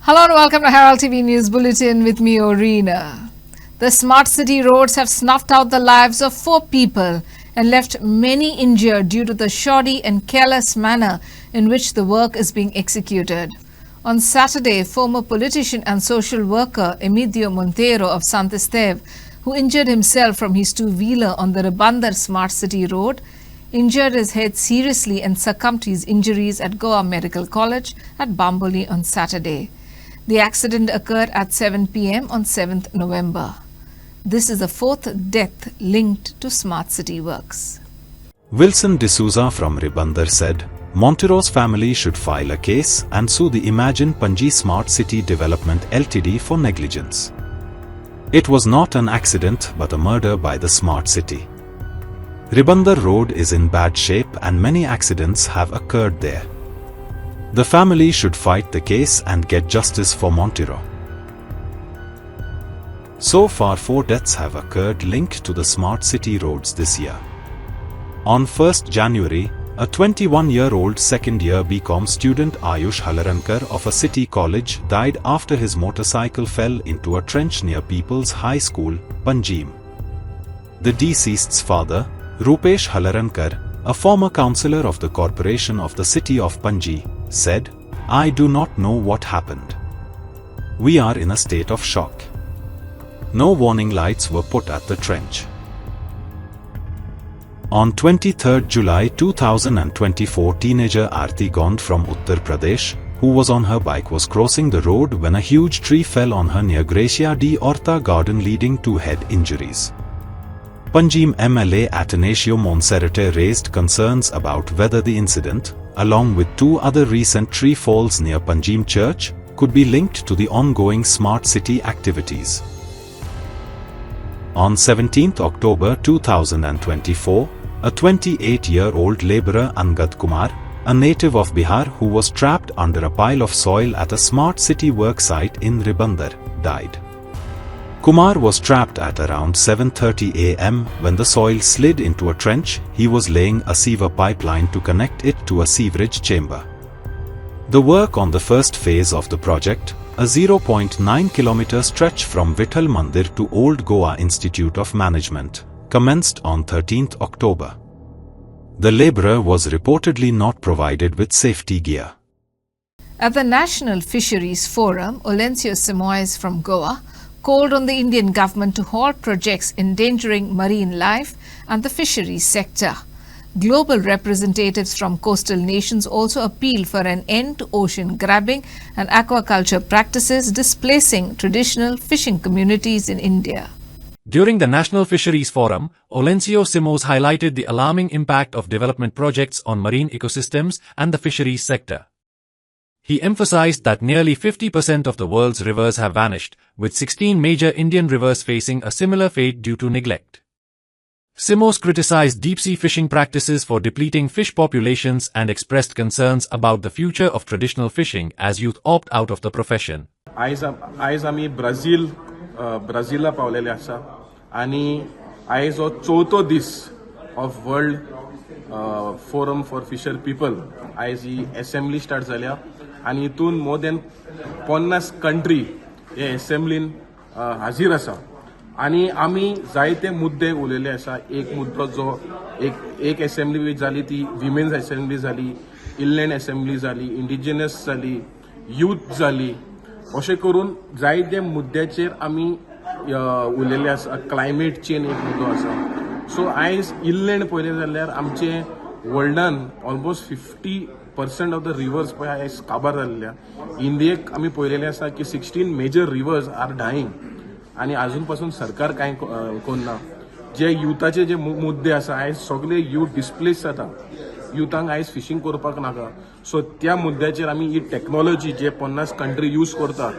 Hello and welcome to Herald TV News Bulletin with me, Orina. The smart city roads have snuffed out the lives of 4 people and left many injured due to the shoddy and careless manner in which the work is being executed. On Saturday, former politician and social worker Emidio Monteiro of Santestev, who injured himself from his two-wheeler on the Ribandar Smart City Road, injured his head seriously and succumbed to his injuries at Goa Medical College at Bamboli on Saturday. The accident occurred at 7 p.m. on 7th November. This is the 4th death linked to smart city works. Wilson D'Souza from Ribandar said, Monteiro's family should file a case and sue the Imagine Panji Smart City Development Ltd for negligence. It was not an accident but a murder by the smart city. Ribandar Road is in bad shape and many accidents have occurred there. The family should fight the case and get justice for Monteiro. So far 4 deaths have occurred linked to the smart city roads this year. On 1st January, a 21-year-old second-year BCom student Ayush Halarankar of a city college died after his motorcycle fell into a trench near People's High School, Panjim. The deceased's father, Rupesh Halarankar, a former councillor of the corporation of the city of Panji, said, "I do not know what happened. We are in a state of shock. No warning lights were put at the trench." On 23rd July 2024, teenager Aarti Gond from Uttar Pradesh, who was on her bike, was crossing the road when a huge tree fell on her near Gracia de Horta garden, leading to head injuries. Panjim MLA Atanasio Monserrate raised concerns about whether the incident, along with 2 other recent tree falls near Panjim Church, could be linked to the ongoing smart city activities. On 17th October 2024, a 28-year-old labourer Angad Kumar, a native of Bihar who was trapped under a pile of soil at a smart city work site in Ribandar, died. Kumar was trapped at around 7:30 a.m. when the soil slid into a trench. He was laying a sewer pipeline to connect it to a sewerage chamber. The work on the first phase of the project, a 0.9 kilometer stretch from Vitthal Mandir to Old Goa Institute of Management, commenced on 13th October. The labourer was reportedly not provided with safety gear. At the National Fisheries Forum, Olencio Simoes from Goa called on the Indian government to halt projects endangering marine life and the fisheries sector. Global representatives from coastal nations also appealed for an end to ocean grabbing and aquaculture practices displacing traditional fishing communities in India. During the National Fisheries Forum, Olencio Simoes highlighted the alarming impact of development projects on marine ecosystems and the fisheries sector. He emphasized that nearly 50% of the world's rivers have vanished, with 16 major Indian rivers facing a similar fate due to neglect. Simoes criticized deep-sea fishing practices for depleting fish populations and expressed concerns about the future of traditional fishing as youth opt out of the profession. आयज आमी ब्राझीला पावलेले आसा आनी आयज हो 4थो दीस of world forum for fisher people. आयज ही असेंब्ली स्टार्ट जाल्या आनी हितून मोर देन 50 कंट्री हे असेंब्लीन हाजीर आसा आनी आमी जायते मुद्दे उलयले आसा. एक मुद्दो जो एक असेंब्ली जाली ती विमेन्स असेंब्ली जाली, इनलँड असेंब्ली जाली, इंडिजिनस जाली, यूथ जाली. अशें करून जायते मुद्द्याचेर आमी उलयले आसा. क्लायमेट चेंज एक मुद्दो आसा. सो आयज इनलँड पळयलें जाल्यार आमचे वर्ल्डान ऑलमोस्ट 50% ऑफ द रिवर्स पळय आयज काबार जाल्ल्या. इंडियेक आमी पळयलेलें आसा की 16 मेजर रिवर्स आर डायींग आनी अजून पासून सरकार कांय करना. जे युथाचे जे मुद्दे आसा, आयज सगळे यूथ डिस्प्लेस जाता. युथांक आयज फिशींग करपाक नाका. सो त्या मुद्द्याचेर आमी ही टेक्नॉलॉजी जे 50 कंट्री यूज करता,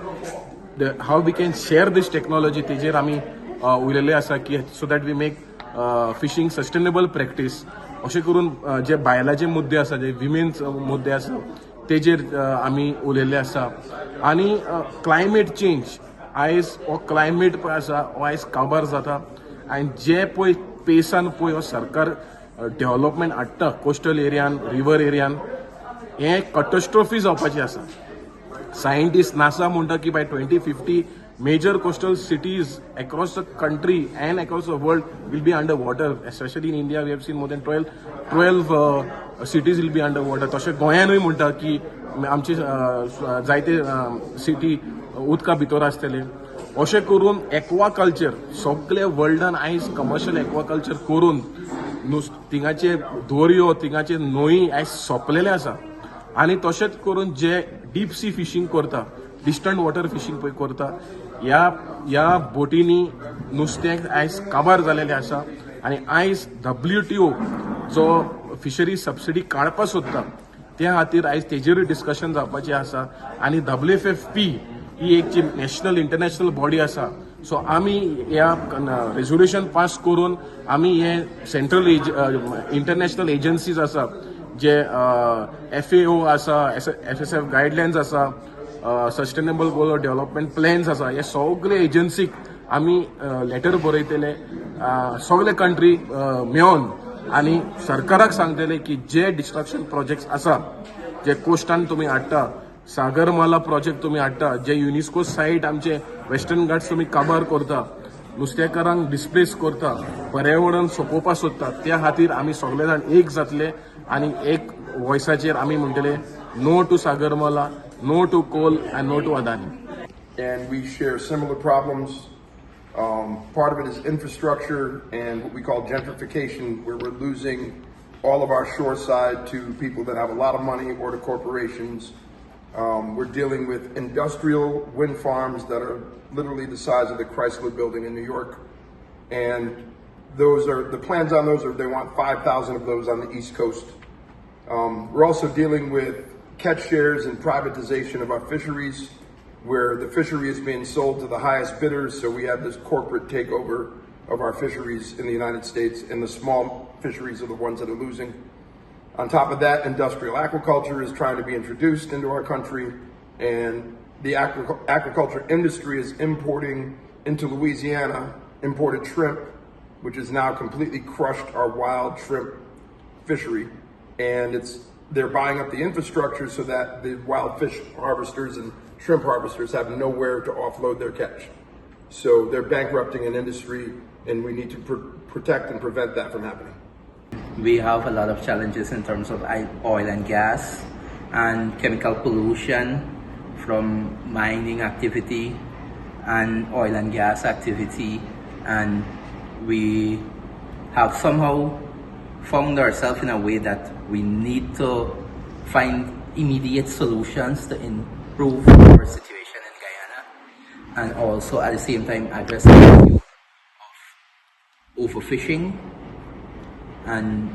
how we can share this technology, तेजेर आमी उलयले आसा की so that we make fishing sustainable practice. अशें करून जे बायलाचे मुद्दे आसा, जे विमेन्स मुद्दे आसा, तेजेर आमी उलयले आसा. आनी क्लायमेट चेंज, आयज हो क्लायमेट पळय आसा हो आयज काबार जाता आनी जे पळय पेसान पळय हो सरकार डेव्हलपमेंट हाडटा कोस्टल एरियान, रिवर एरियान, हे कॅटस्ट्रॉफी जावपाची आसा. Scientists, NASA म्हणटा की by 2050 major coastal cities across the country and across the world will be underwater. Especially in India, we have seen more than 12 cities will be underwater. तशें गोंयानूय म्हणटा की आमचे जायते सिटी उदका भितर आसतले. अशें करून एक्वाकल्चर सगळे वर्ल्डान आयज कमर्शियल एक्वाकल्चर करून थिंगाचे दर्यो थिंगाचे न्हंय आयज सोंपलेले आसा. आनी तशेंच करून जे डीप सी फिशींग करता, डिस्टंट वॉटर फिशींग पळय करता, ह्या बोटींनी नुस्तें आयज काबार जालेलें आसा. आनी आयज WTO जो फिशरी सबसिडी काडपाक सोदता त्या खातीर आयज तेजेरूय डिस्कशन जावपाचें आसा. आनी WFP ही एक जी नॅशनल इंटरनॅशनल बॉडी आसा. सो आमी ह्या रेझोल्युशन पास करून आमी हे सेंट्रल इंटरनॅशनल एजन्सीज आसा जे FAO आसा, FSF गायडलायन्स आसा, सस्टेनेबल गोल डेव्हलपमेंट प्लॅन्स आसा, हे सगळे एजन्सीक आमी लेटर बरयतले सगळे कंट्री मेळोन आनी सरकाराक सांगतले की जे डिस्ट्रक्शन प्रोजेक्ट्स आसा जे कोस्टान तुमी हाडटा, सागरमाला प्रोजेक्ट तुमी हाडटा, जे युनेस्को सायट आमचे वेस्टर्न घाट्स तुमी काबार करता, नुस्तेकारांक डिस्प्लेस करता, पर्यावरण सोंपोवपाक सोदता, त्या खातीर आमी सगळे जाण एक जातले आनी एक वॉयसाचेर आमी म्हणटले no to Sagarmala, no to coal and no to Adani. And we share similar problems. Part of it is infrastructure and what we call gentrification, where we're losing all of our shore side to people that have a lot of money or to corporations. We're dealing with industrial wind farms that are literally the size of the Chrysler Building in New York. And the plans on those are they want 5,000 of those on the East Coast. We're also dealing with catch shares and privatization of our fisheries, where the fishery is being sold to the highest bidders. So we have this corporate takeover of our fisheries in the United States, and the small fisheries are the ones that are losing. On top of that, industrial aquaculture is trying to be introduced into our country, and the aquaculture industry is importing into Louisiana imported shrimp, which has now completely crushed our wild shrimp fishery. And they're buying up the infrastructure so that the wild fish harvesters and shrimp harvesters have nowhere to offload their catch. So they're bankrupting an industry, and we need to protect and prevent that from happening. We have a lot of challenges in terms of oil and gas and chemical pollution from mining activity and oil and gas activity, and we have somehow found ourselves in a way that we need to find immediate solutions to improve our situation in Guyana, and also at the same time address the issue of overfishing. And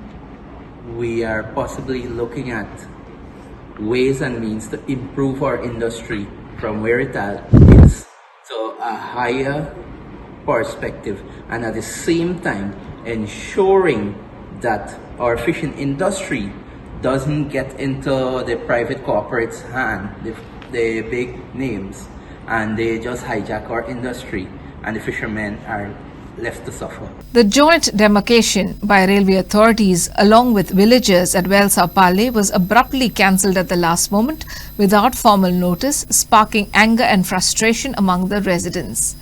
we are possibly looking at ways and means to improve our industry from where it is to a higher perspective, and at the same time ensuring that our fishing industry doesn't get into the private corporates' hand, the big names, and they just hijack our industry, and the fishermen are left to suffer. The joint demarcation by railway authorities along with villagers at Sao Pale was abruptly cancelled at the last moment without formal notice, sparking anger and frustration among the residents.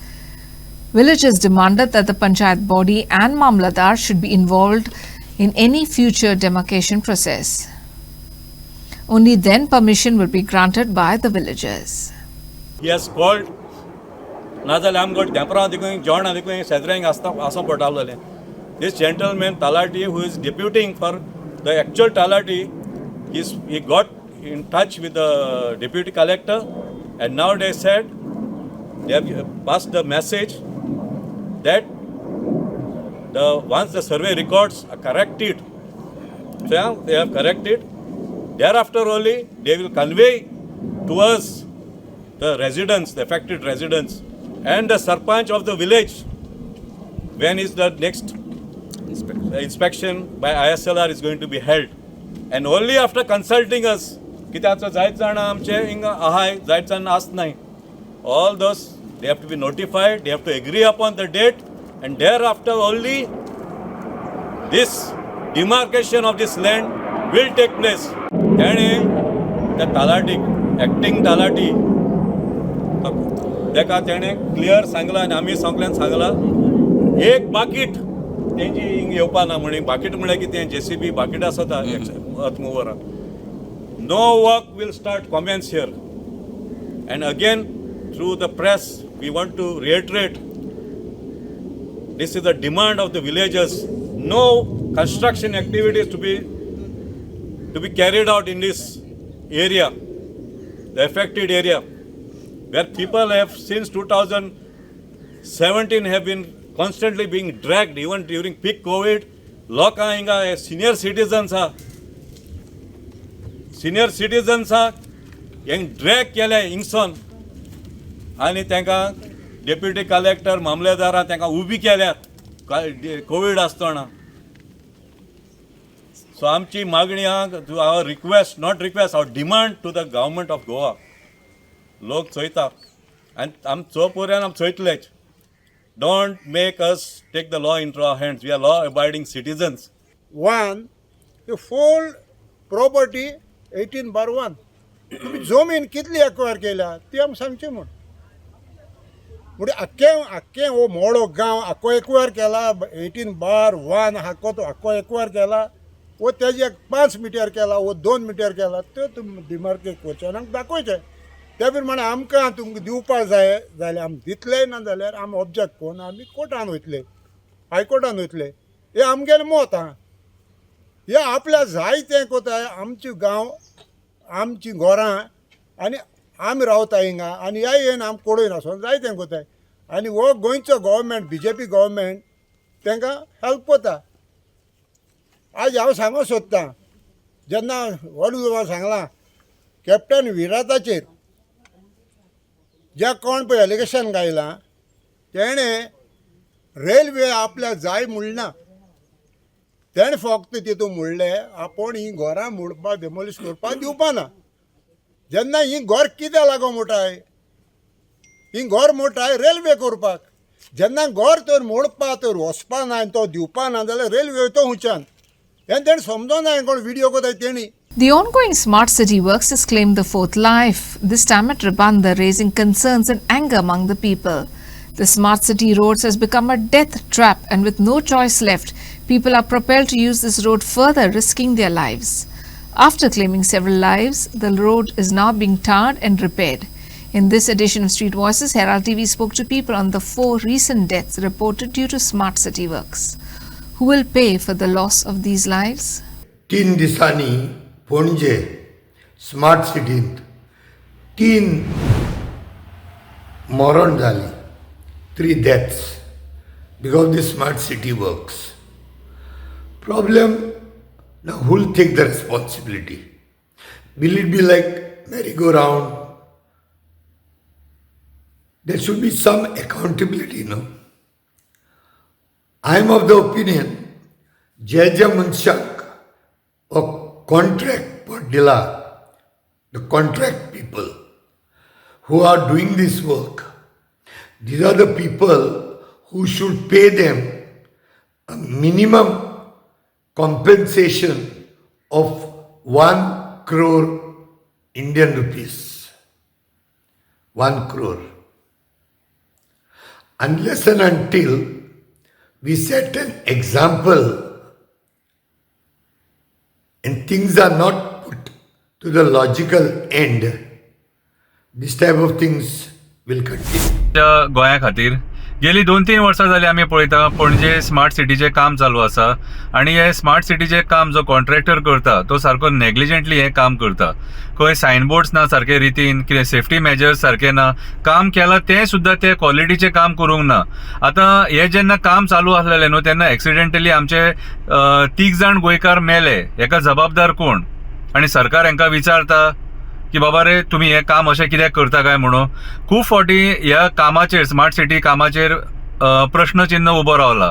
Villagers demanded that the Panchayat body and Mamladar should be involved in any future demarcation process. Only then permission will be granted by the villagers. He has called नाजाल्यार आमकां डेपरां देखून John देखून शेजऱ्यांक आसों पडटालें. This gentleman Talati, who is deputing for the actual Talati, he got in touch with the deputy collector, and now they said they have passed the message that once the survey records are corrected, so yeah, they have corrected. Thereafter only they will convey to us the residents, the affected residents, and the sarpanch of the village when is the next inspection by ISLR is going to be held, and only after consulting us कित्याचो जायत जाणां आमचे हिंगा आहाय जायत जाणां आसनाय, all those they have to be notified, they have to agree upon the date, and thereafter only this demarcation of this land will take place. तेणे त्या तालाटीक acting talati ताका तेणें क्लियर सांगलां आनी आमी सगळ्यांक सांगलां एक बाकीट तेंची हिंग येवपा ना म्हणून. बाकीट म्हळ्यार कितें JCB बाकीट आसता अर्थ मुवरां. No work will start commence here. And again, through the press, we want to reiterate, this is a demand of the villagers. No construction activities to be carried out in this area, the affected area, where people have since 2017 have been constantly being dragged, even during peak COVID. Loka hinga senior citizens हें drag केले हिंगसोन आनी तांकां deputy collector मामलेदारान तांकां उबी केल्यात Covid आसतना. सो आमची मागणी आहा, our request, not request, our demand to the government of Goa. लोक चोयता आनी आम चोपर्यान आम चोयतलेच. Don't make us take the law into our hands. We are law abiding citizens. One, the full property 18/1. तुम्ही जमीन कितली एक्वायर केल्या ती आमकां सांगची म्हूण. म्हणजे आख्खें हो मोडो गांव आख्खो एक्वायर केला. 18/1 हाको तो आख्खो एक्वायर केला. वो तेजे 5 मिटर केला, वो 2 मिटर केला. तो तुमी डिमार्केट क्वेश्चनाक दाखोवचें. त्या प्रमाणे आमकां तुमकां दिवपा जाय जाल्यार आमी दितले, ना जाल्यार आमी ऑब्जेक्ट करून आमी कोर्टान वयतले, हायकोर्टान वयतले. हे आमगेलें मत आहा. हे आपल्या जाय तें कोताय. आमचे गांव, आमची घरां आनी आमी रावता हिंगा आनी ह्या येवन आमी कोडूय नासोन जाय तें कोताय. आनी हो गोंयचो गव्हर्मेंट, BJP गव्हर्मेंट तांकां हेल्प कोता. आज हांव सांगूंक सोदतां, जेन्ना वडूदोवा सांगलां कॅप्टन विराताचेर ज्या कोण पळय एलिगेशन घायलां तेणें रेल्वे आपल्या जाय म्हणना. तेणें फक्त तितून म्हणलें आपूण ही घरां मोडपाक, डेमोलिश करपाक दिवपा ना. जेन्ना ही घर कित्याक लागो मोटाय? ही घर मोटाय रेल्वे करपाक. जेन्ना घर तर मोडपा तर वचपा ना आनी तो दिवपा ना जाल्यार रेल्वे वयतो हुंच्यान. हें तेणें समजों ना. कोण व्हिडियो कोताय तेणी. The ongoing smart city works has claimed the fourth life, this time at Rabanda, raising concerns and anger among the people. The smart city roads has become a death trap, and with no choice left, people are propelled to use this road further, risking their lives. After claiming several lives, the road is now being tarred and repaired. In this edition of Street Voices, Herald TV spoke to people on the 4 recent deaths reported due to smart city works. Who will pay for the loss of these lives? 3 दिसांनी Panaji smart सिटींत 3 मरण जाली. 3 deaths because of the smart city works. Problem, now who will take the responsibility? Will it be like merry-go-round? There should be some accountability, no? I am of the opinion, Jaya Munshak or contract Padilla, the contract people who are doing this work, these are the people who should pay them a minimum compensation of 1 crore Indian rupees. 1 crore. Unless and until we set an example and things are not put to the logical end, this type of things will continue. गोंया खातीर गेली 2-3 वर्सां जाली आमी पळयता Panaji smart सिटीचें काम चालू आसा. आनी हे स्मार्ट सिटीचें काम जो कॉन्ट्रॅक्टर करता तो सारको नेग्लिजंटली हें काम करता. खंय सायनबोर्ड्स ना सारके रितीन, कितें सेफ्टी मेजर्स सारके ना. काम केलां तें सुद्दां ते क्वॉलिटीचें काम करूंक ना. आतां हें जेन्ना काम चालू आसलेलें न्हू तेन्ना एक्सिडेंटली आमचे 3 जाण गोंयकार मेले. हेका जबाबदार कोण? आनी सरकार हांकां विचारता की बाबा रे तुम्ही हे काम अशें कित्याक करता काय म्हणून. खूब फावटी ह्या कामाचेर, स्मार्ट सिटी कामाचेर प्रश्नचिन्ह उबो रावला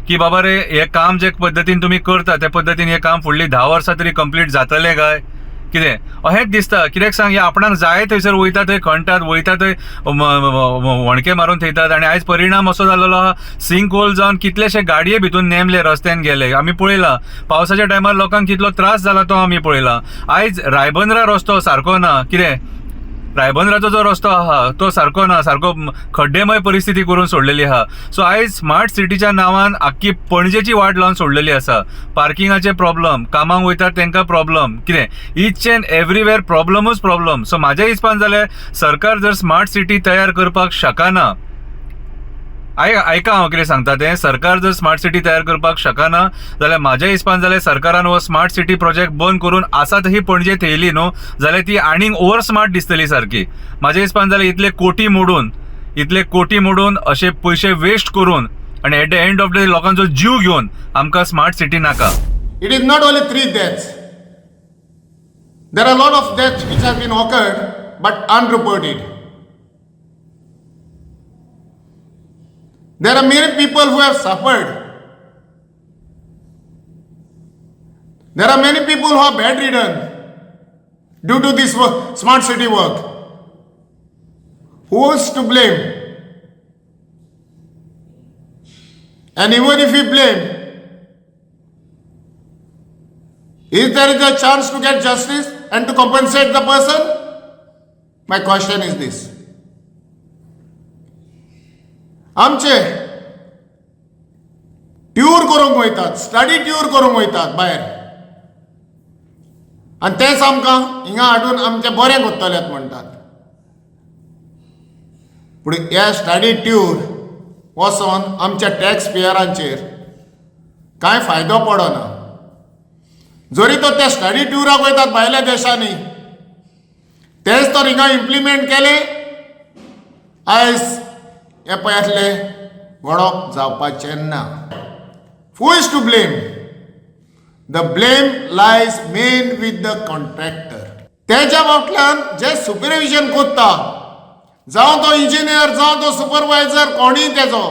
की बाबा रे हे काम जे पद्दतीन तुम्ही करता त्या पद्दतीन हे काम फुडली 10 वर्सां तरी कंप्लीट जातलें काय कितें अहेंच दिसता. कित्याक सांग, हे आपणाक जाय थंयसर वयता थंय खणटात, वयता थंय वणके मारून थेयतात. आनी आयज परिणाम असो जाल्लो आहा, सिंक होल जावन कितलेशे गाडये भितून नेमले, रस्त्यान गेले. आमी पळयला पावसाच्या टायमार लोकांक कितलो त्रास जाला तो आमी पळयला. आयज रायबंद्रा रस्तो सारको ना. कितें रायबंदराचो जो रस्तो आहा तो सारको ना, सारको खड्डेमय परिस्थिती करून सोडलेली आहा. सो आयज स्मार्ट सिटीच्या नांवान आख्खी पणजेची वाट लावन सोडलेली आसा. पार्किंगाचे प्रॉब्लम, कामाक वयतात तांकां प्रॉब्लम, कितें ईच एंड एवरीवेर प्रॉब्लमूच प्रॉब्लम. सो म्हाज्या हिसपान जाल्यार सरकार जर स्मार्ट सिटी तयार करपाक शकना, ऐका हांव कितें सांगता तें, सरकार जर स्मार्ट सिटी तयार करपाक शकना जाल्यार म्हाज्या हिसपान जाल्यार सरकारान हो स्मार्ट सिटी प्रोजेक्ट बंद करून आसात ही पणजे थेयली न्हू जाल्यार ती आनीक ओवर स्मार्ट दिसतली सारकी. म्हाज्या हिसपान जाल्यार इतले कोटी मोडून अशे पयशे वेस्ट करून आनी at the end of the day लोकांचो जीव घेवन आमकां स्मार्ट सिटी नाका. It is not only 3 deaths. There are a lot of deaths which have been occurred but unreported. There are many people who have suffered. There are many people who are bedridden due to this smart city work. Who is to blame? And even if we blame, is there a chance to get justice and to compensate the person? My question is this. आमचे tour करूंक वयतात, study tour करूंक वयतात भायर, आनी तेच आमकां हिंगा हाडून आमचे बरें कोत्तलेत म्हणटात. पूण ह्या स्टडी ट्यूर वचोन आमच्या टॅक्स पेयरांचेर कांय फायदो पडना. जरी तो त्या स्टडी ट्युराक वयतात भायल्या देशांनी, तेच तर हिंगा इम्प्लिमेंट केले, आयज हे पळयातले वडोवप जावपाचें ना. Who is to blame? The blame lies main with the contractor. तेच्या फाटल्यान जे सुपरविजन कोत्ता, जावं तो इंजिनियर जावं तो सुपरवायझर कोणीय तेजो,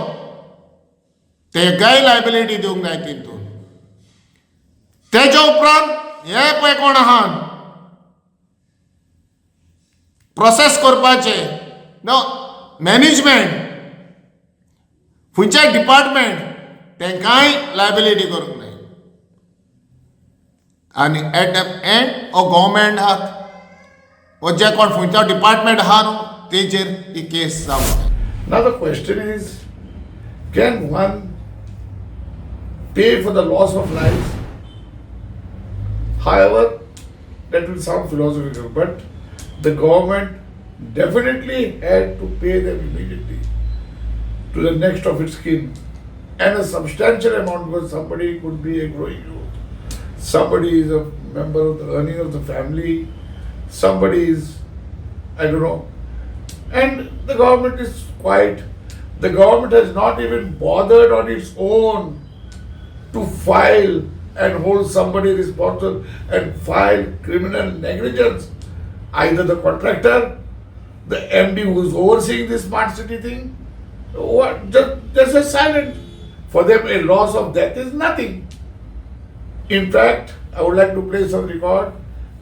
तेकाय लायबिलिटी दिवंक जाय तितून. तेच्या उपरांत हे पळय कोण आहात प्रोसेस करपाचे, नो मॅनेजमेंट, खंयच्याय डिपार्टमेंट, तेंकाय लायबिलिटी करूंक जाय. आनी एट द एंड हो गव्हर्मेंट आहात, हो जे कोण खंयचो डिपार्टमेंट आहा न्हू तेचेर ही केस जावंक जाय. Now the question is, can one pay for the loss of life? However, that will sound philosophical, but the government definitely had to pay them immediately to the next of its kin, and a substantial amount, because somebody could be a growing youth, somebody is a member of the earning of the family, somebody is, I don't know, and the government is quiet. The government has not even bothered on its own to file and hold somebody responsible and file criminal negligence. Either the contractor, the MD who is overseeing this smart city thing, what, just a silent. For them, a loss of death is nothing. In fact, I would like to place on record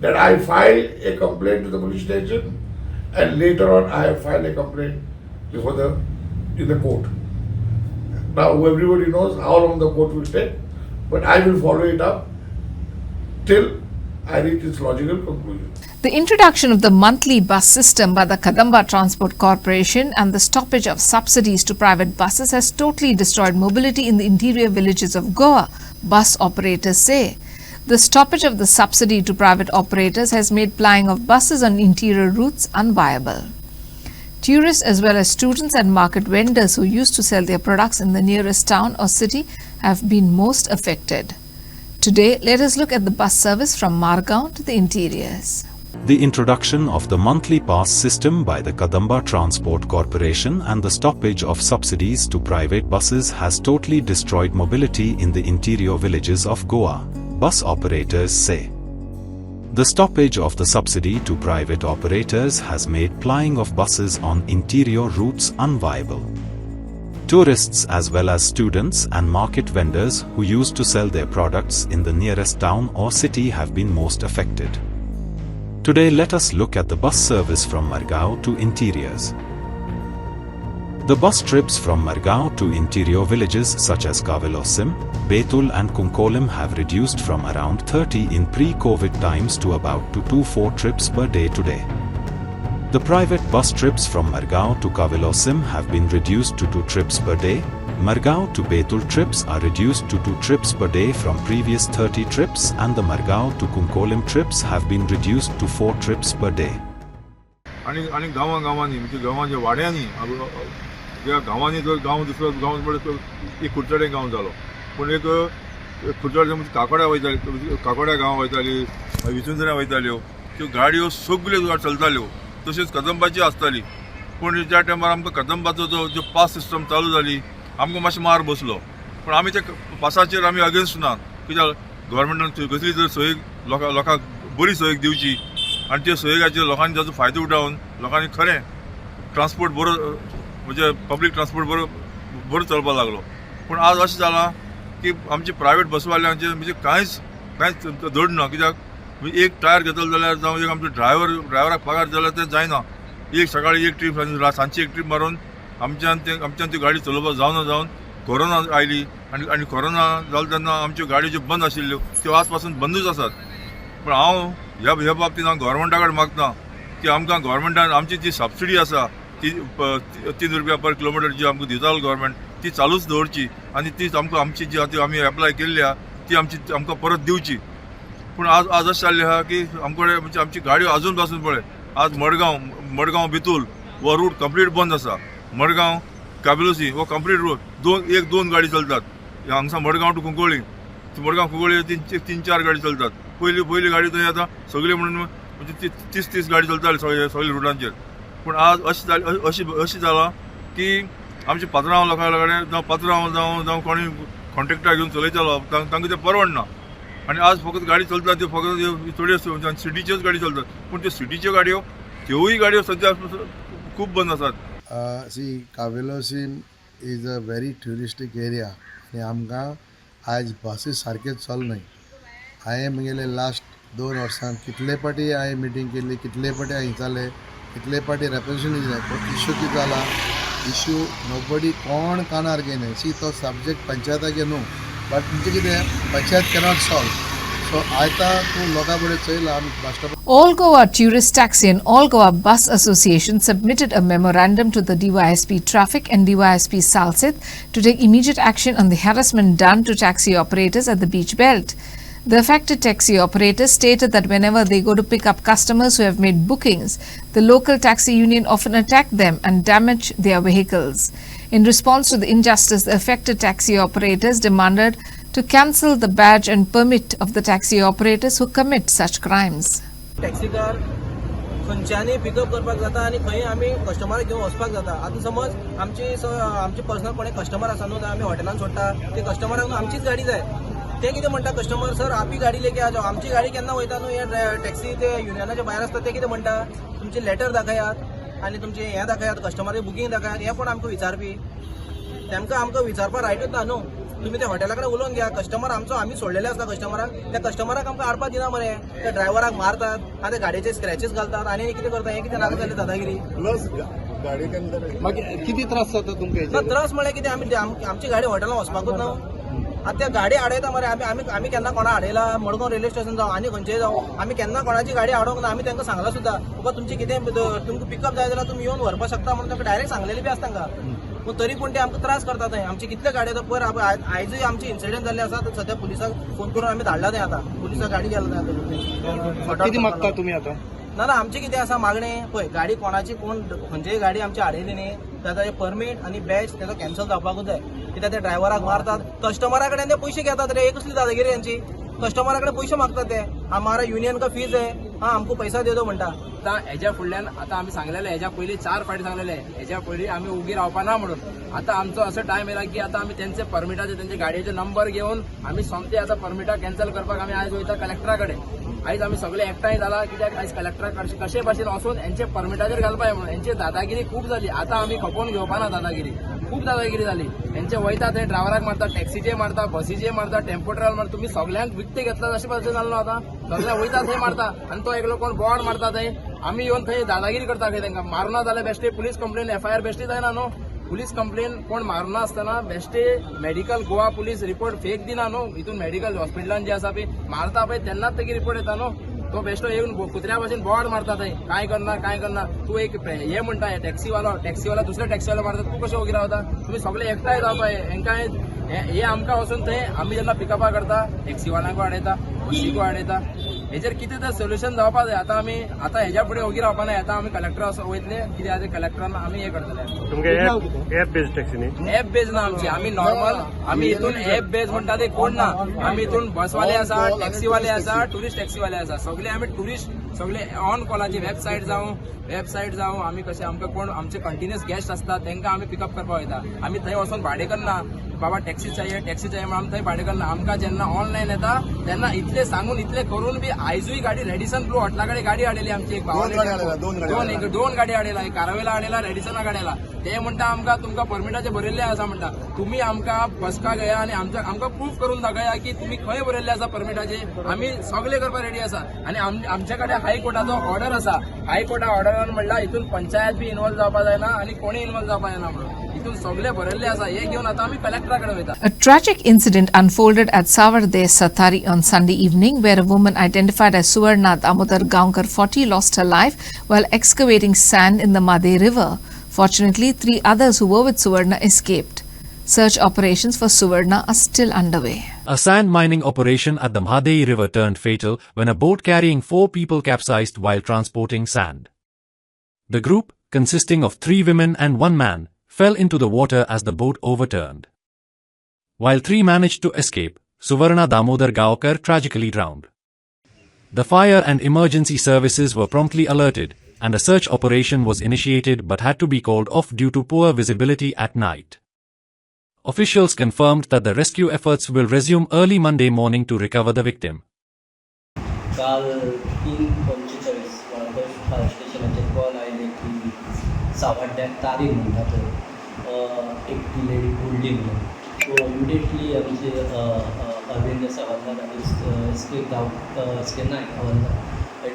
that I filed a complaint to the police station, and later on I have filed a complaint in the court. Now everybody knows how long the court will take, but I will follow it up till I reach its logical conclusion. The introduction of the monthly bus system by the Kadamba Transport Corporation and the stoppage of subsidies to private buses has totally destroyed mobility in the interior villages of Goa, bus operators say. The stoppage of the subsidy to private operators has made plying of buses on interior routes unviable. Tourists as well as students and market vendors who used to sell their products in the nearest town or city have been most affected. Today, let us look at the bus service from Margaon to the interiors. The introduction of the monthly pass system by the Kadamba Transport Corporation and the stoppage of subsidies to private buses has totally destroyed mobility in the interior villages of Goa, bus operators say. The stoppage of the subsidy to private operators has made plying of buses on interior routes unviable. Tourists as well as students and market vendors who used to sell their products in the nearest town or city have been most affected. Today let us look at the bus service from Margao to interiors. The bus trips from Margao to interior villages such as Kavilosim, Betul and Kunkolim have reduced from around 30 in pre-COVID times to about 2 to 4 trips per day today. The private bus trips from Margao to Kavilosim have been reduced to 2 trips per day. Margao to Betul trips are reduced to 2 trips per day from previous 30 trips, and the Margao to Kunkolim trips have been reduced to 4 trips per day. आणि गांवांनी म्हणजे गांवांच्या वाड्यांनी ज्या गांवांनी जर गांव दुसरो गांव म्हणल्यार एक खुर्चाडे गांव जालो, पूण एक खुर्चाडे म्हणजे काकोड्या गांव वयताली, विसुंदऱ्या वयताल्यो, त्यो गाडयो सगल्यो चलताल्यो, तशेंच कदंबाची आसताली. पूण ज्या टायमार आमकां कदंबाचो जो पास सिस्टम चालू जाली, आमकां मातशें मार बसलो. पूण आमी त्या पासाचेर आमी अगेन्स्ट ना, कित्याक गव्हर्मेंटान कसली जर सोयीक लोकांक बरी सोयीक दिवची आनी त्या सोयीकाचेर लोकांनी ताचो फायदो उठावन लोकांनी खरें ट्रान्सपोर्ट बरो म्हणजे पब्लीक ट्रान्सपोर्ट बरो चलपाक लागलो. पूण आज अशें जालां की आमचे प्रायवेट बसवाल्यांचे म्हणजे कांयच धड ना, कित्याक एक टायर घेतलो जाल्यार जावं एक आमचो ड्रायव्हराक पगार जाल्यार तें जायना. एक सकाळी एक ट्रीप सांजची एक ट्रीप मारून आमच्यान ती गाडी चलोवपाक जावन कोरोना आयली आनी कोरोना जालो तेन्ना आमच्यो गाडयो ज्यो बंद आशिल्ल्यो त्यो आज पासून बंदूच आसात. पूण हांव ह्या बाबतींत हांव गव्हर्मेंटा कडेन मागता की आमकां गव्हर्मेंटान आमची जी सबसिडी आसा ती 3 रुपया पर किलोमिटर जी आमकां दितालो गव्हर्मेंट, ती चालूच दवरची आनी ती आमकां आमची जी आमी एप्लाय केल्ली आहा ती आमकां परत दिवची. पूण आज अशें जाल्लें आहा की आमकडे म्हणजे आमची गाडयो आजून पासून पळय आज मडगांव बेतूल हो रूट कंप्लीट बंद आसा. मडगांव काबिलोसी हो कंप्लीट रूट 2 गाडी चलतात. हांगसा मडगांव टू कुंकोळी, मडगांव कुंकोळी 3-4 गाडी चलतात. पयली गाडी थंय आतां सगळी म्हणून म्हणजे 30 गाडी चलताली सगळ्या रुटांचेर. पूण आज अशी जाला की आमचे पात्रांव लोकां कडेन जावं पात्रांव जावं कोणी कॉन्ट्रॅक्टर घेवन चलयतालो तांकां तें परवडना. आनी आज फकत गाडी चलतात त्यो फकत थोड्यो सिटीच्योच गाडी चलतात. पूण त्यो सिटीच्यो गाडयो त्योवूय गाडयो सद्या खूब बंद आसात. Cavelossim is a very touristic area आनी आमकां आज बसीस सारके चलनाय. हांवें म्हगेले लास्ट 2 वर्सां कितले फाटी हांवें मिटींग केल्ली, कितले फाटी हांवें जालें, कितले फाटी रेप्रेजेंटेशन दिलें, पूण इश्यू कितें जाला, इश्यू नोबडी कोण कानार घेयनाय. तो सब्जेक्ट पंचायताक न्हू, बट म्हणजे कितें पंचायत कॅनॉट सॉल्व. सो आयता तूं लोकां कडेन चयला आमी master. All Goa Tourist Taxi and All Goa Bus Association submitted a memorandum to the DYSP Traffic and DYSP Salsit to take immediate action on the harassment done to taxi operators at the beach belt. The affected taxi operators stated that whenever they go to pick up customers who have made bookings, the local taxi union often attack them and damage their vehicles. In response to the injustice, the affected taxi operators demanded to cancel the badge and permit of the taxi operators who commit such crimes. Taxi car खंयच्यानी pick up करपाक जाता आनी खंय आमी कस्टमराक घेवन वचपाक जाता. आतां समज आमची पर्सनल कोणी कस्टमर आसा न्हू, आमी हॉटेलान सोडटा, ते कस्टमराक आमचीच गाडी जाय. ते कितें म्हणटा कस्टमर, सर आप ही गाडी लेके आ जाओ. आमची गाडी केन्ना वयता न्हू, हे टॅक्सी ते युनियनाच्या भायर आसता ते कितें म्हणटा, तुमचे लेटर दाखयात आनी तुमचे हें दाखयात, कस्टमराची बुकींग दाखयात. हें कोण आमकां विचारपी? तेमकां आमकां विचारपाक रायटूच ना न्हू. तुम्ही त्या हॉटेला कडेन उलोवन घ्या. कस्टमर आमचो आमी सोडलेले आसता कस्टमराक, त्या कस्टमराक आमकां हाडपाक दिना मरे. त्या ड्रायव्हराक मारतात आनी त्या गाडयेचे स्क्रॅचेस घालतात आनी कितें करता. हें कितें नाका जालें दादागिरी. प्लस गाडी किती त्रास जाता तुमकां? त्रास म्हळ्यार कितें, आमची गाडी हॉटेलांत वचपाकूच ना. आतां त्या गाडी आडयता मरे. आमी केन्ना कोणा आडयला, मडगांव रेल्वे स्टेशन जावं आनी खंयचेय जावं, आमी केन्ना कोणाची गाडी आडोवंक ना. आमी तांकां सांगला सुद्दां, बाबा तुमची कितें तुमकां पिकअप जाय जाल्यार तुमी येवन व्हरपाक शकता म्हणून तांकां डायरेक्ट सांगलेली बी आसता तांकां. पूण तरी पूण ते आमकां त्रास करता थंय. आमची कितले गाडयो पयर आयजूय आमची इन्सिडेंट जाल्ले आसा. सद्या पुलिसाक फोन करून आमी धाडला थंय. आतां पुलिसाक गाडी गेला थंय. कितें मागता तुमी आतां? ना आमचें कितें आसा मागणें, पळय गाडी कोणाची कोण खंयचीय गाडी आमची आडयली न्ही, ताचे परमीट आनी बॅच तेजो कॅन्सल जावपाकूच जाय. कित्याक ते ड्रायव्हराक मारतात, कस्टमरा कडेन ते पयशे घेतात रे. एक कसली दादागिरी यांची. कस्टमरा कडेन पयशे मागतात ते. हमारा युनियन का फीज आहे, हा आमको पैसा दे दो म्हणटा. आता हेच्या फुडल्यान आता आमी सांगलेले, हेच्या पयलीं 4 फाटी सांगलेले, हेच्या पयलीं आमी उगी रावपा ना म्हणून. आता आमचो असो टायम येयला की आता आमी तेंचे परमिटाचे तेंचे गाडयेचे नंबर घेवन आमी सोमते आता परमिटा कॅन्सल करपाक आमी आयज वयता कलेक्टरा कडेन. आयज आमी सगळे एकठांय जाला, कित्याक आयज कलेक्टरा कशे भाशेन वचून हेंचे परमिटाचेर घालपाक म्हणून. हेंची दादागिरी खूब जाली. आता आमी खपोवन घेवपा ना दादागिरी. खूब दादागिरी जाली. हेंचे वयता थंय ड्रायव्हराक मारता, टॅक्सीचे मारता, बसीचे मारता, टेम्पो ड्रायव्हर मारता. तुम्ही सगळ्यांक विकते घेतला अशें भाशेन जालो आता. सगळ्या वयता थंय मारता आनी तो एकलो कोण बोर्ड मारता थंय. आमी येवन थंय दादागिरी करता खंय तांकां. मारुना जाल्यार बेश्टे पुलीस कंप्लेन FIR बेश्टी जायना न्हू. पुलीस कंप्लेन कोण मारुना आसतना बेश्टे medical Goa police report fake दिना न्हू. हितून मेडिकल हॉस्पिटलान जे आसा पळय मारता पळय तेन्नाच तेगे रिपोर्ट येता न्हू. तो बेश्टो येऊन कुत्र्या भाषेन बोर्ड मारता थंय काय करणार तू एक हे म्हणता टॅक्सीवाला दुसऱ्या टॅक्सीवाला मारता तू कशें वगैरे रावता तुम्ही सगळे एकठांय जावपाय हेंकां हे आमकां वचून थंय आमी जेन्ना पिकअपा करता टॅक्सीवाल्यांकू आडयता बसीकू आडयता हेजेर कितें तर सोल्युशन जावपा जाय आता हेज्या फुडें वगैरे रावपा ना आता आमी कलेक्टरा वयतले कितें आसा कलेक्टरान आमी हे करतले एप बेस्ड टॅक्सी न्ही एप बेज ना आमची आमी नॉर्मल आमी हितून एप बेज म्हणटा ते कोण ना आमी हितून बसवाले आसा टॅक्सीवाले आसा टुरिस्ट टॅक्सीवाले आसा सगळे आमी टुरिस्ट सगळे ऑन कॉलाची वेबसायट जावं आमी कशें आमकां कोण आमचे कंटिन्युअस गेस्ट आसतात तांकां आमी पिकअप करपाक वयता आमी थंय वचून भाडे करना बाबा टॅक्सी चाहिए म्हणून आमी थंय भाडे करना आमकां जेन्ना ऑनलायन येता तेन्ना इतले सांगून इतले करून बी आयजूय गाडी रेडिसन ब्लू हॉटला कडेन गाडी हाडली आमची एक भावाने दोन गाडी हाडला एक कारावेला हाडला रेडिसना हाडला ते म्हणटा आमकां तुमकां परमिटाचे भरिल्ले आसा म्हणटा तुमी आमकां बसका घेया आनी आमकां प्रूफ करून दाखया की तुमी खंय भरिल्ले आसा परमिटाचे आमी सगळे करपाक रेडी आसा आनी आमचे कडेन हायकोर्टाचो ऑर्डर आसा हायकोर्टा ऑर्डरान म्हणला हितून पंचायत बी इन्वॉल्व जावपाक जायना आनी कोणी इन्वॉल्व जावपाक जायना म्हणून हितून सगळे भरिल्ले आसा हे घेवन आतां आमी कलेक्टरा कडेन वयता. A tragic incident unfolded at Savarde, Satari on Sunday evening where a woman identified as Suvarna Damodar Gaonkar 40 lost her life while excavating sand in the Madhe River. Fortunately, 3 others who were with Suvarna escaped. Search operations for Suvarna are still underway. A sand mining operation at the Madhe River turned fatal when a boat carrying 4 people capsized while transporting sand. The group, consisting of 3 women and 1 man, fell into the water as the boat overturned. While 3 managed to escape, Suvarna Damodar Gaonkar tragically drowned. The fire and emergency services were promptly alerted, and a search operation was initiated but had to be called off due to poor visibility at night. Officials confirmed that the rescue efforts will resume early Monday morning to recover the victim. काल 3:45 Valpoi fire स्टेशनाचेर call आयले की सावड्ड्याक तारी म्हणटा थंय एक lady बुडली म्हणून सो immediately आमचे अरविंद सावंत आनी एसके नायक हवलदार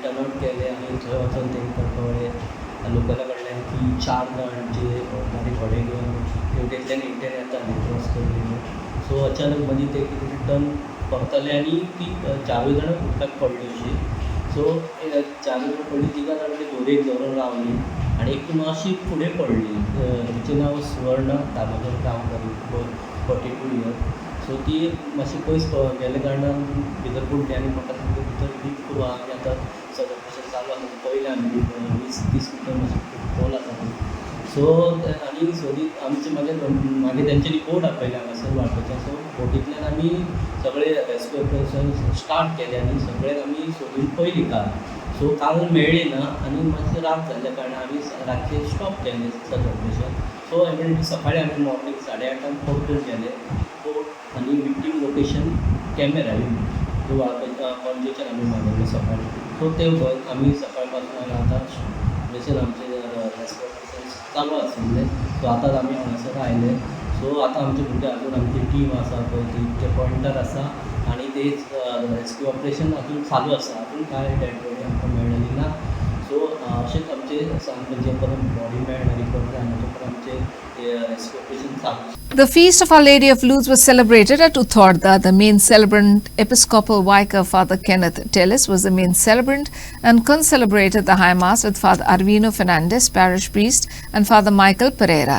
टर्न आउट केले आनी थंय वचून तेंकां कळ्ळें लोकला कडल्यान की 4 जाण जे गाडी घोडे घेवन हेवटेंतल्यान हेवटेन येता न्ही क्रॉस करून सो अचानक मदीं ते रिटर्न परतले आनी ती 4 जाण उदकाक पडली अशी सो 4 जाण पडली 3 जाण दोरेक धरून रावली आनी एक मातशी फुडें पडली तिचें नांव सुवर्ण दामोदर गांवकर 42 इयर्स सो ती मातशी पयस गेल्या कारणान भितर पडली आनी म्हाका सांगता भितर डीप करून आमी आतां सगळें चालू आसा पयले आमी 20-30 मिटर मातशें खोल आसा सो आनी सोदीत आमचे मागीर तेंच्यांनी बोट आपयले हांगासर वाळपयच्या सो बोटींतल्यान आमी सगळे रेस्क्यू ऑपरेशन स्टार्ट केलें आनी सगळ्यांक आमी सोदून पयली काल सो काल मेळ्ळी ना आनी मातशें रात जाल्ल्या कारणान आमी रातचे स्टॉप केलें सर्च ऑपरेशन सो इमिडिएटली सकाळीं आमी मॉर्निंग 8:30 पोर्टून गेले बोट आनी विक्टीम लोकेशन कॅमेरा तो पणजेच्यान आमी मागयल्ले सकाळीं सो ते आमी सकाळ पासून आतां थंयसर आमचे रेस्क्यू ऑपरेशन चालू आशिल्ले सो आतां आमी हांगासर आयले सो आतां आमचे भुरगे हातून आमची टीम आसा पळय ती ते पॉयंटर आसा आनी ते रेस्क्यू ऑपरेशन हातून चालू आसा हातून कांय डेड बॉडी आमकां मेळ्ळी ना सो अशेंच आमचे म्हणजे परत बॉडी मेळना रिकवर जायना तर आमचे रेस्क्यू ऑपरेशन चालू. The feast of Our Lady of Lourdes was celebrated at Uthorda. The main celebrant, Episcopal Vicar Father Kenneth Tellis, was the main celebrant and concelebrated the High Mass with Father Arvino Fernandez, parish priest, and Father Michael Pereira.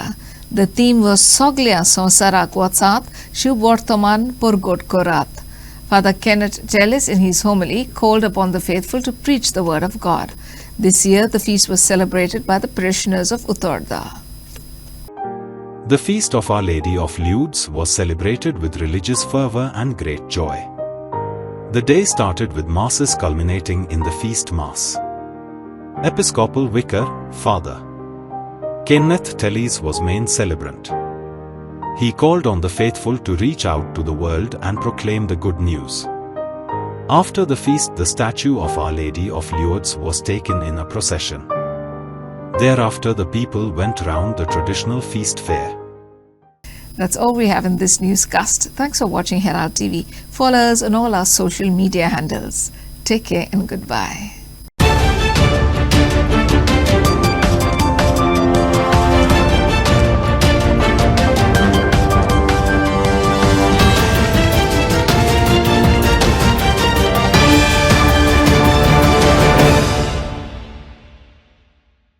The theme was Soglia Sonsara Kwatsat, Shubwortoman Purgot Korat. Father Kenneth Tellis, in his homily, called upon the faithful to preach the word of God. This year, the feast was celebrated by the parishioners of Uthorda. The feast of Our Lady of Lourdes was celebrated with religious fervor and great joy. The day started with masses culminating in the feast mass. Episcopal Vicar, Father Kenneth Tellis was main celebrant. He called on the faithful to reach out to the world and proclaim the good news. After the feast, the statue of Our Lady of Lourdes was taken in a procession. Thereafter, the people went round the traditional feast fair. That's all we have in this newscast. Thanks for watching Herald TV. Follow us on all our social media handles. Take care and goodbye.